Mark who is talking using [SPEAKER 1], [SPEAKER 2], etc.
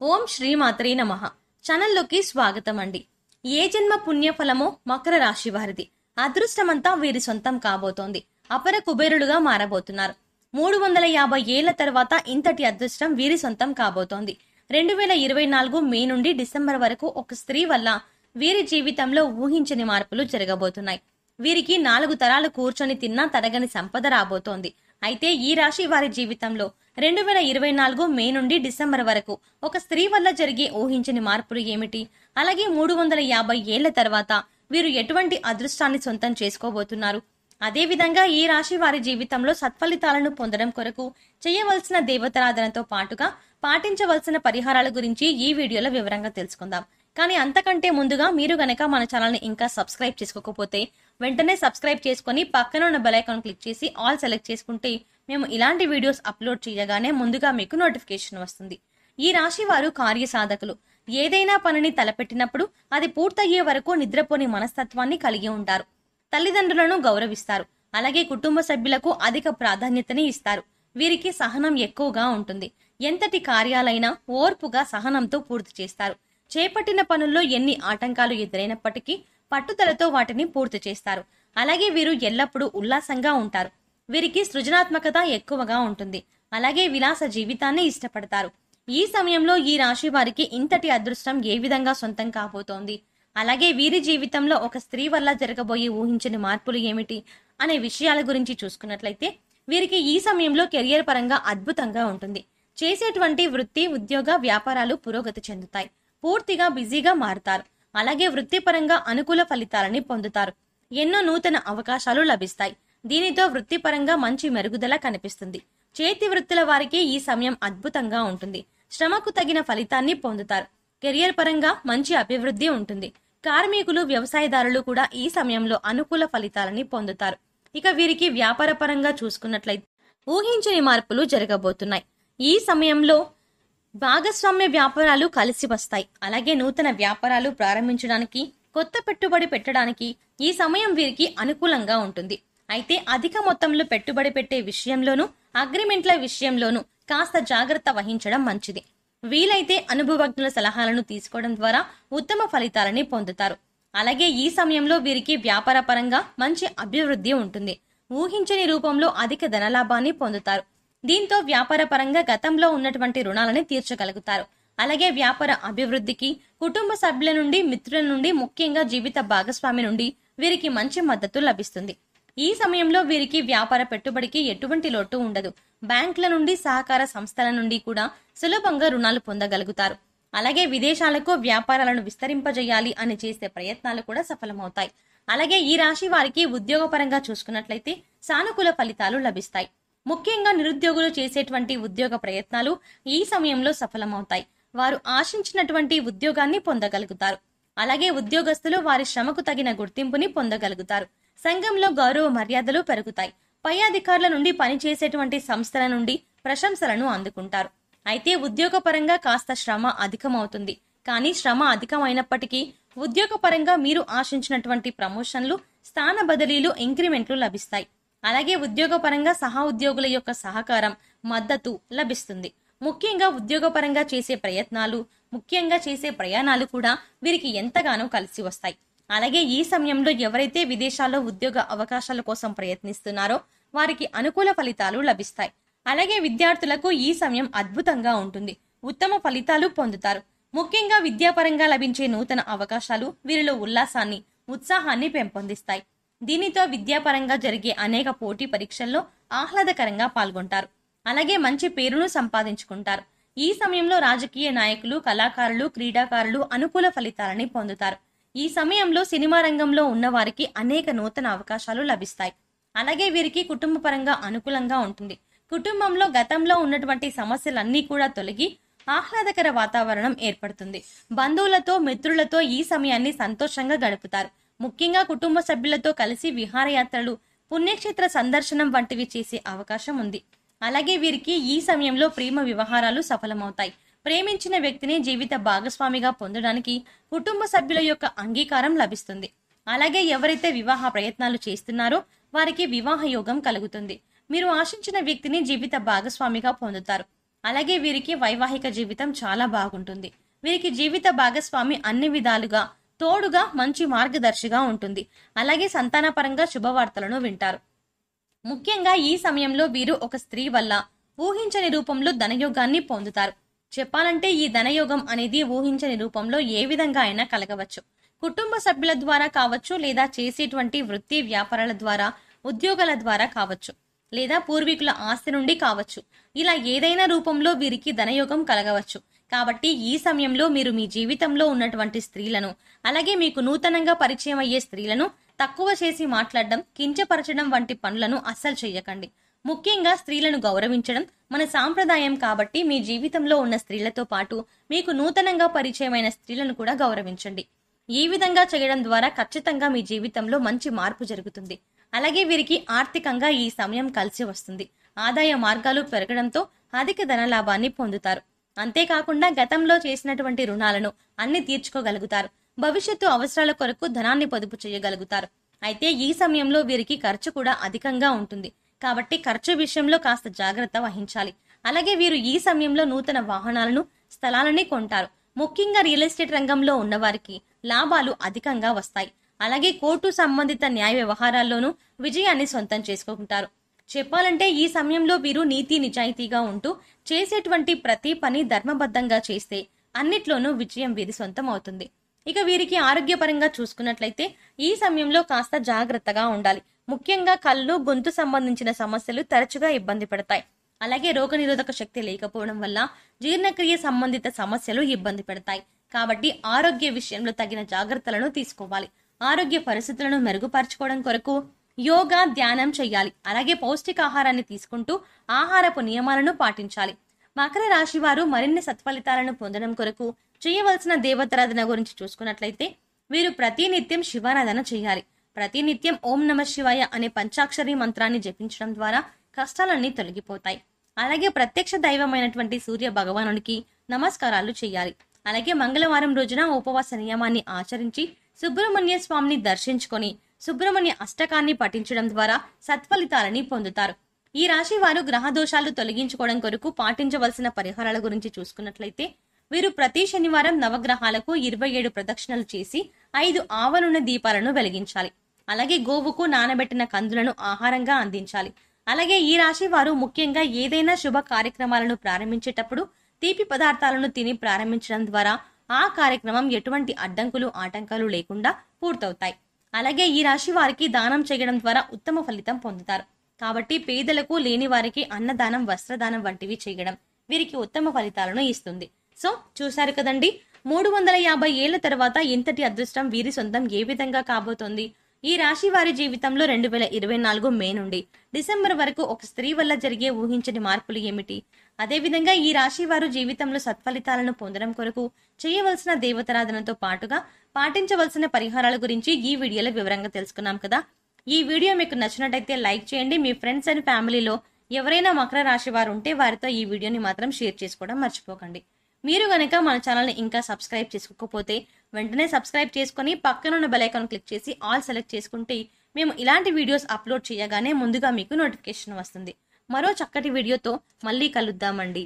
[SPEAKER 1] ఓం శ్రీమాత్రే నమః. ఛానల్లోకి స్వాగతం అండి. ఏ జన్మ పుణ్యఫలమో మకర రాశి వారిది. అదృష్టమంతా వీరి సొంతం కాబోతోంది. అపర కుబేరులుగా మారబోతున్నారు. 350 ఏళ్ల తర్వాత ఇంతటి అదృష్టం వీరి సొంతం కాబోతోంది. 2024 మే నుండి డిసెంబర్ వరకు ఒక స్త్రీ వల్ల వీరి జీవితంలో ఊహించని మార్పులు జరగబోతున్నాయి. వీరికి 4 తరాలు కూర్చొని తిన్నా తరగని సంపద రాబోతోంది. అయితే ఈ రాశి వారి జీవితంలో 2024 మే నుండి డిసెంబర్ వరకు ఒక స్త్రీ వల్ల జరిగే ఊహించని మార్పులు ఏమిటి? అలాగే 350 ఏళ్ల తర్వాత వీరు ఎటువంటి అదృష్టాన్ని సొంతం చేసుకోబోతున్నారు? అదేవిధంగా ఈ రాశి వారి జీవితంలో సత్ఫలితాలను పొందడం కొరకు చేయవలసిన దేవతారాధనతో పాటుగా పాటించవలసిన పరిహారాల గురించి ఈ వీడియోలో వివరంగా తెలుసుకుందాం. కానీ అంతకంటే ముందుగా మీరు గనక మన ఛానల్ ని ఇంకా సబ్స్క్రైబ్ చేసుకోకపోతే వెంటనే సబ్స్క్రైబ్ చేసుకుని పక్కన ఉన్న బెల్ ఐకాన్ క్లిక్ చేసి ఆల్ సెలెక్ట్ చేసుకుంటే మేము ఇలాంటి వీడియోస్ అప్లోడ్ చేయగానే ముందుగా మీకు నోటిఫికేషన్ వస్తుంది. ఈ రాశి వారు కార్యసాధకులు. ఏదైనా పనిని తలపెట్టినప్పుడు అది పూర్తయ్యే వరకు నిద్రపోని మనస్తత్వాన్ని కలిగి ఉంటారు. తల్లిదండ్రులను గౌరవిస్తారు. అలాగే కుటుంబ సభ్యులకు అధిక ప్రాధాన్యతని ఇస్తారు. వీరికి సహనం ఎక్కువగా ఉంటుంది. ఎంతటి కార్యాలైనా ఓర్పుగా సహనంతో పూర్తి చేస్తారు. చేపట్టిన పనుల్లో ఎన్ని ఆటంకాలు ఎదురైనప్పటికీ పట్టుదలతో వాటిని పూర్తి చేస్తారు. అలాగే వీరు ఎల్లప్పుడూ ఉల్లాసంగా ఉంటారు. వీరికి సృజనాత్మకత ఎక్కువగా ఉంటుంది. అలాగే విలాస జీవితాన్ని ఇష్టపడతారు. ఈ సమయంలో ఈ రాశి వారికి ఇంతటి అదృష్టం ఏ విధంగా సొంతం కాబోతోంది? అలాగే వీరి జీవితంలో ఒక స్త్రీ వల్ల జరగబోయే ఊహించని మార్పులు ఏమిటి అనే విషయాల గురించి చూసుకున్నట్లయితే వీరికి ఈ సమయంలో కెరియర్ పరంగా అద్భుతంగా ఉంటుంది. చేసేటువంటి వృత్తి, ఉద్యోగ, వ్యాపారాలు పురోగతి చెందుతాయి. పూర్తిగా బిజీగా మారుతారు. అలాగే వృత్తిపరంగా అనుకూల ఫలితాలని పొందుతారు. ఎన్నో నూతన అవకాశాలు లభిస్తాయి. దీనితో వృత్తిపరంగా మంచి మెరుగుదల కనిపిస్తుంది. చేతి వృత్తుల వారికి ఈ సమయం అద్భుతంగా ఉంటుంది. శ్రమకు తగిన ఫలితాన్ని పొందుతారు. కెరియర్ పరంగా మంచి అభివృద్ధి ఉంటుంది. కార్మికులు, వ్యవసాయదారులు కూడా ఈ సమయంలో అనుకూల ఫలితాలని పొందుతారు. ఇక వీరికి వ్యాపార పరంగా చూసుకున్నట్లయితే ఊహించని మార్పులు జరగబోతున్నాయి. ఈ సమయంలో భాగస్వామ్య వ్యాపారాలు కలిసి వస్తాయి. అలాగే నూతన వ్యాపారాలు ప్రారంభించడానికి, కొత్త పెట్టుబడి పెట్టడానికి ఈ సమయం వీరికి అనుకూలంగా ఉంటుంది. అయితే అధిక మొత్తంలో పెట్టుబడి పెట్టే విషయంలోనూ, అగ్రిమెంట్ల విషయంలోనూ కాస్త జాగ్రత్త వహించడం మంచిది. వీలైతే అనుభవజ్ఞుల సలహాలను తీసుకోవడం ద్వారా ఉత్తమ ఫలితాలని పొందుతారు. అలాగే ఈ సమయంలో వీరికి వ్యాపార పరంగా మంచి అభివృద్ధి ఉంటుంది. ఊహించని రూపంలో అధిక ధనలాభాన్ని పొందుతారు. దీంతో వ్యాపార పరంగా గతంలో ఉన్నటువంటి రుణాలని తీర్చగలుగుతారు. అలాగే వ్యాపార అభివృద్ధికి కుటుంబ సభ్యుల నుండి, మిత్రుల నుండి, ముఖ్యంగా జీవిత భాగస్వామి నుండి వీరికి మంచి మద్దతు లభిస్తుంది. ఈ సమయంలో వీరికి వ్యాపార పెట్టుబడికి ఎటువంటి లోటు ఉండదు. బ్యాంకుల నుండి, సహకార సంస్థల నుండి కూడా సులభంగా రుణాలు పొందగలుగుతారు. అలాగే విదేశాలకు వ్యాపారాలను విస్తరింపజేయాలి అని చేసే ప్రయత్నాలు కూడా సఫలమవుతాయి. అలాగే ఈ రాశి వారికి ఉద్యోగపరంగా చూసుకున్నట్లయితే సానుకూల ఫలితాలు లభిస్తాయి. ముఖ్యంగా నిరుద్యోగులు చేసేటువంటి ఉద్యోగ ప్రయత్నాలు ఈ సమయంలో సఫలమవుతాయి. వారు ఆశించినటువంటి ఉద్యోగాన్ని పొందగలుగుతారు. అలాగే ఉద్యోగస్తులు వారి శ్రమకు తగిన గుర్తింపుని పొందగలుగుతారు. సంఘంలో గౌరవ మర్యాదలు పెరుగుతాయి. పై అధికారుల నుండి పనిచేసేటువంటి సంస్థల నుండి ప్రశంసలను అందుకుంటారు. అయితే ఉద్యోగపరంగా కాస్త శ్రమ అధికమవుతుంది. కానీ శ్రమ అధికమైనప్పటికీ ఉద్యోగపరంగా మీరు ఆశించినటువంటి ప్రమోషన్లు, స్థాన బదిలీలు, ఇంక్రిమెంట్లు లభిస్తాయి. అలాగే ఉద్యోగపరంగా సహా ఉద్యోగుల యొక్క సహకారం, మద్దతు లభిస్తుంది. ముఖ్యంగా ఉద్యోగపరంగా చేసే ప్రయత్నాలు, ముఖ్యంగా చేసే ప్రయాణాలు కూడా వీరికి ఎంతగానో కలిసి వస్తాయి. అలాగే ఈ సమయంలో ఎవరైతే విదేశాల్లో ఉద్యోగ అవకాశాల కోసం ప్రయత్నిస్తున్నారో వారికి అనుకూల ఫలితాలు లభిస్తాయి. అలాగే విద్యార్థులకు ఈ సమయం అద్భుతంగా ఉంటుంది. ఉత్తమ ఫలితాలు పొందుతారు. ముఖ్యంగా విద్యాపరంగా లభించే నూతన అవకాశాలు వీరిలో ఉల్లాసాన్ని, ఉత్సాహాన్ని పెంపొందిస్తాయి. దీనితో విద్యాపరంగా జరిగే అనేక పోటీ పరీక్షల్లో ఆహ్లాదకరంగా పాల్గొంటారు. అలాగే మంచి పేరును సంపాదించుకుంటారు. ఈ సమయంలో రాజకీయ నాయకులు, కళాకారులు, క్రీడాకారులు అనుకూల ఫలితాలని పొందుతారు. ఈ సమయంలో సినిమా రంగంలో ఉన్న వారికి అనేక నూతన అవకాశాలు లభిస్తాయి. అలాగే వీరికి కుటుంబ పరంగా అనుకూలంగా ఉంటుంది. కుటుంబంలో గతంలో ఉన్నటువంటి సమస్యలన్నీ కూడా తొలగి ఆహ్లాదకర వాతావరణం ఏర్పడుతుంది. బంధువులతో, మిత్రులతో ఈ సమయాన్ని సంతోషంగా గడుపుతారు. ముఖ్యంగా కుటుంబ సభ్యులతో కలిసి విహారయాత్రలు, పుణ్యక్షేత్ర సందర్శనం వంటివి చేసే అవకాశం ఉంది. అలాగే వీరికి ఈ సమయంలో ప్రేమ వ్యవహారాలు సఫలమవుతాయి. ప్రేమించిన వ్యక్తిని జీవిత భాగస్వామిగా పొందడానికి కుటుంబ సభ్యుల యొక్క అంగీకారం లభిస్తుంది. అలాగే ఎవరైతే వివాహ ప్రయత్నాలు చేస్తున్నారో వారికి వివాహ యోగం కలుగుతుంది. మీరు ఆశించిన వ్యక్తిని జీవిత భాగస్వామిగా పొందుతారు. అలాగే వీరికి వైవాహిక జీవితం చాలా బాగుంటుంది. వీరికి జీవిత భాగస్వామి అన్ని విధాలుగా తోడుగా మంచి మార్గదర్శిగా ఉంటుంది. అలాగే సంతానపరంగా శుభవార్తలను వింటారు. ముఖ్యంగా ఈ సమయంలో వీరు ఒక స్త్రీ వల్ల ఊహించని రూపంలో ధనయోగాన్ని పొందుతారు. చెప్పాలంటే ఈ ధనయోగం అనేది ఊహించని రూపంలో ఏ విధంగా అయినా కలగవచ్చు. కుటుంబ సభ్యుల ద్వారా కావచ్చు, లేదా చేసేటువంటి వృత్తి వ్యాపారాల ద్వారా, ఉద్యోగాల ద్వారా కావచ్చు, లేదా పూర్వీకుల ఆస్తి నుండి కావచ్చు. ఇలా ఏదైనా రూపంలో వీరికి ధనయోగం కలగవచ్చు. కాబట్టి ఈ సమయంలో మీరు మీ జీవితంలో ఉన్నటువంటి స్త్రీలను, అలాగే మీకు నూతనంగా పరిచయం అయ్యే స్త్రీలను తక్కువ చేసి మాట్లాడడం, కించపరచడం వంటి పనులను అస్సలు చేయకండి. ముఖ్యంగా స్త్రీలను గౌరవించడం మన సాంప్రదాయం. కాబట్టి మీ జీవితంలో ఉన్న స్త్రీలతో పాటు మీకు నూతనంగా పరిచయమైన స్త్రీలను కూడా గౌరవించండి. ఈ విధంగా చేయడం ద్వారా ఖచ్చితంగా మీ జీవితంలో మంచి మార్పు జరుగుతుంది. అలాగే వీరికి ఆర్థికంగా ఈ సమయం కలిసి వస్తుంది. ఆదాయ మార్గాలు పెరగడంతో అధిక ధన లాభాన్ని పొందుతారు. అంతేకాకుండా గతంలో చేసినటువంటి రుణాలను అన్ని తీర్చుకోగలుగుతారు. భవిష్యత్తు అవసరాల కొరకు ధనాన్ని పొదుపు చేయగలుగుతారు. అయితే ఈ సమయంలో వీరికి ఖర్చు కూడా అధికంగా ఉంటుంది. కాబట్టి ఖర్చు విషయంలో కాస్త జాగ్రత్త వహించాలి. అలాగే వీరు ఈ సమయంలో నూతన వాహనాలను, స్థలాలని కొంటారు. ముఖ్యంగా రియల్ ఎస్టేట్ రంగంలో ఉన్నవారికి లాభాలు అధికంగా వస్తాయి. అలాగే కోర్టు సంబంధిత న్యాయ వ్యవహారాల్లోనూ విజయాన్ని సొంతం చేసుకుంటారు. చెప్పాలంటే ఈ సమయంలో వీరు నీతి నిజాయితీగా ఉంటూ చేసేటువంటి ప్రతి పని ధర్మబద్ధంగా చేస్తే అన్నిట్లోనూ విజయం వీరి సొంతం అవుతుంది. ఇక వీరికి ఆరోగ్యపరంగా చూసుకున్నట్లయితే ఈ సమయంలో కాస్త జాగ్రత్తగా ఉండాలి. ముఖ్యంగా కళ్ళు, గొంతు సంబంధించిన సమస్యలు తరచుగా ఇబ్బంది పడతాయి. అలాగే రోగనిరోధక శక్తి లేకపోవడం వల్ల జీర్ణక్రియ సంబంధిత సమస్యలు ఇబ్బంది పెడతాయి. కాబట్టి ఆరోగ్య విషయంలో తగిన జాగ్రత్తలను తీసుకోవాలి. ఆరోగ్య పరిస్థితులను మెరుగుపరచుకోవడం కొరకు యోగా, ధ్యానం చేయాలి. అలాగే పౌష్టికాహారాన్ని తీసుకుంటూ ఆహారపు నియమాలను పాటించాలి. మకర రాశి వారు మరిన్ని సత్ఫలితాలను పొందడం కొరకు చేయవలసిన దేవతారాధన గురించి చూసుకున్నట్లయితే వీరు ప్రతినిత్యం శివారాధన చేయాలి. ప్రతినిత్యం ఓం నమ శివాయ అనే పంచాక్షరి మంత్రాన్ని జపించడం ద్వారా కష్టాలన్నీ తొలగిపోతాయి. అలాగే ప్రత్యక్ష దైవమైనటువంటి సూర్య భగవానునికి నమస్కారాలు చేయాలి. అలాగే మంగళవారం రోజున ఉపవాస నియమాన్ని ఆచరించి సుబ్రహ్మణ్య స్వామిని దర్శించుకొని సుబ్రహ్మణ్య అష్టకాన్ని పఠించడం ద్వారా సత్ఫలితాలని పొందుతారు. ఈ రాశి వారు గ్రహ దోషాలు తొలగించుకోవడం కొరకు పాటించవలసిన పరిహారాల గురించి చూసుకున్నట్లయితే వీరు ప్రతి శనివారం నవగ్రహాలకు 27 ప్రదక్షిణలు చేసి 5 ఆవ నూనె దీపాలను వెలిగించాలి. అలాగే గోవుకు నానబెట్టిన కందులను ఆహారంగా అందించాలి. అలాగే ఈ రాశి వారు ముఖ్యంగా ఏదైనా శుభ కార్యక్రమాలను ప్రారంభించేటప్పుడు తీపి పదార్థాలను తిని ప్రారంభించడం ద్వారా ఆ కార్యక్రమం ఎటువంటి అడ్డంకులు, ఆటంకాలు లేకుండా పూర్తవుతాయి. అలాగే ఈ రాశి వారికి దానం చేయడం ద్వారా ఉత్తమ ఫలితం పొందుతారు. కాబట్టి పేదలకు, లేని వారికి అన్నదానం, వస్త్రదానం వంటివి చేయడం వీరికి ఉత్తమ ఫలితాలను ఇస్తుంది. సో చూశారు కదండి, 350 ఏళ్ల తర్వాత ఇంతటి అదృష్టం వీరి సొంతం ఏ విధంగా కాబోతోంది. ఈ రాశి వారి జీవితంలో 2024 మే నుండి డిసెంబర్ వరకు ఒక స్త్రీ వల్ల జరిగే ఊహించని మార్పులు ఏమిటి, అదేవిధంగా ఈ రాశి వారు జీవితంలో సత్ఫలితాలను పొందడం కొరకు చేయవలసిన దేవతారాధనతో పాటుగా పాటించవలసిన పరిహారాల గురించి ఈ వీడియోలో వివరంగా తెలుసుకున్నాం కదా. ఈ వీడియో మీకు నచ్చినట్టయితే లైక్ చేయండి. మీ ఫ్రెండ్స్ అండ్ ఫ్యామిలీలో ఎవరైనా మకర రాశి వారు ఉంటే వారితో ఈ వీడియోని మాత్రం షేర్ చేసుకోవడం మర్చిపోకండి. మీరు గనక మన ఛానల్ని ఇంకా సబ్స్క్రైబ్ చేసుకోకపోతే వెంటనే సబ్స్క్రైబ్ చేసుకుని పక్కనున్న బెల్ ఐకాన్ క్లిక్ చేసి ఆల్ సెలెక్ట్ చేసుకుంటే మేము ఇలాంటి వీడియోస్ అప్లోడ్ చేయగానే ముందుగా మీకు నోటిఫికేషన్ వస్తుంది. మరో చక్కటి వీడియోతో మళ్ళీ కలుద్దామండి.